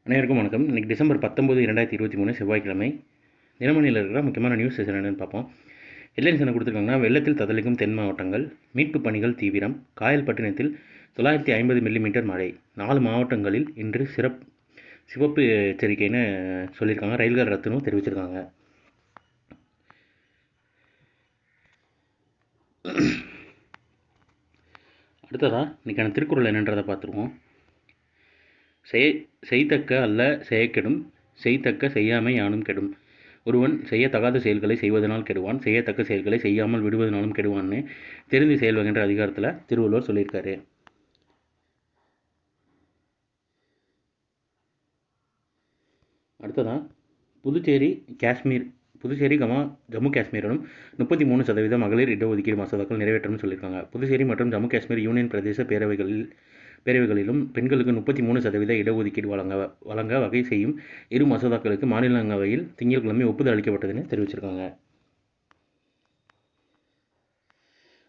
அனைவருக்கும் வணக்கம். இன்றைக்கி டிசம்பர் 19, 2023 செவ்வாய்க்கிழமை. தினமணியில் இருக்கிற முக்கியமான நியூஸ் என்னென்னு பார்ப்போம். ஹெட்லைன்ஸ் என்ன கொடுத்துருக்காங்கன்னா, வெள்ளத்தில் தத்தளிக்கும் தென் மாவட்டங்கள், மீட்பு பணிகள் தீவிரம், காயல்பட்டினத்தில் 950 மில்லிமீட்டர் மழை, 4 மாவட்டங்களில் இன்று சிவப்பு எச்சரிக்கைன்னு சொல்லியிருக்காங்க. ரயில்கள் ரத்துன்னு தெரிவிச்சிருக்காங்க. அடுத்ததாக இன்றைக்கான திருக்குறள் என்னன்றதை பார்த்துருவோம். செய்தக்க அல்ல செயக்கெடும், செய்தக்க செய்யாமை யானும் கெடும். ஒருவன் செய்யத்தகாத செயல்களை செய்வதனால் கெடுவான், செய்யத்தக்க செயல்களை செய்யாமல் விடுவதனாலும் கெடுவான்னு தெரிந்து செயல்வகின்ற அதிகாரத்தில் திருவள்ளுவர் சொல்லியிருக்காரு. அடுத்ததான் புதுச்சேரி ஜம்மு காஷ்மீரிலும் 33% மகளிர் இடஒதுக்கீடு மசோதாக்கள் நிறைவேற்றணும்னு சொல்லியிருக்காங்க. புதுச்சேரி மற்றும் ஜம்மு காஷ்மீர் யூனியன் பிரதேச பேரவைகளிலும் பெண்களுக்கு 33% இடஒதுக்கீடு வழங்க வகை செய்யும் இரு மசோதாக்களுக்கு மாநிலங்களவையில் திங்கட்கிழமை ஒப்புதல் அளிக்கப்பட்டதுன்னு தெரிவிச்சிருக்காங்க.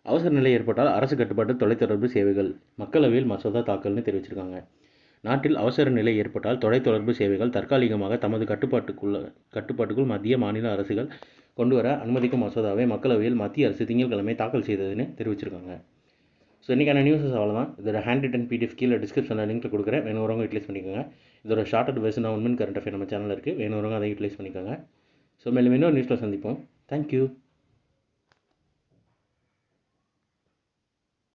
அவசர நிலை ஏற்பட்டால் அரசு கட்டுப்பாட்டு தொலைத்தொடர்பு சேவைகள் மக்களவையில் மசோதா தாக்கல்னு தெரிவிச்சிருக்காங்க. நாட்டில் அவசர நிலை ஏற்பட்டால் தொலைத்தொடர்பு சேவைகள் தற்காலிகமாக தமது கட்டுப்பாட்டுக்குள் மத்திய மாநில அரசுகள் கொண்டுவர அனுமதிக்கும் மசோதாவை மக்களவையில் மத்திய அரசு திங்கட்கிழமை தாக்கல் செய்ததுன்னு தெரிவிச்சிருக்காங்க. ஸோ இன்றைக்கான நியூஸஸ் அவ்வளோதான். இதோட ஹேண்ட் ரிட்டன் பிடிஎஃப் கீழே டிஸ்கிரிப்ஷனில் லிங்க்கில் கொடுக்குறேன். வேணுறவங்க யூட்டிலைஸ் பண்ணிக்கோங்க. இதோட ஷார்ட்டட் வெர்ஷனாக உண்மையின் கரண்ட் அஃபேர் நம்ம சேனலில் இருக்குது. வேணுறவங்க அதை யூட்டிலைஸ் பண்ணிக்கோங்க. ஸோ மேலும் இன்னொரு நியூஸில் சந்திப்போம். தேங்க்யூ.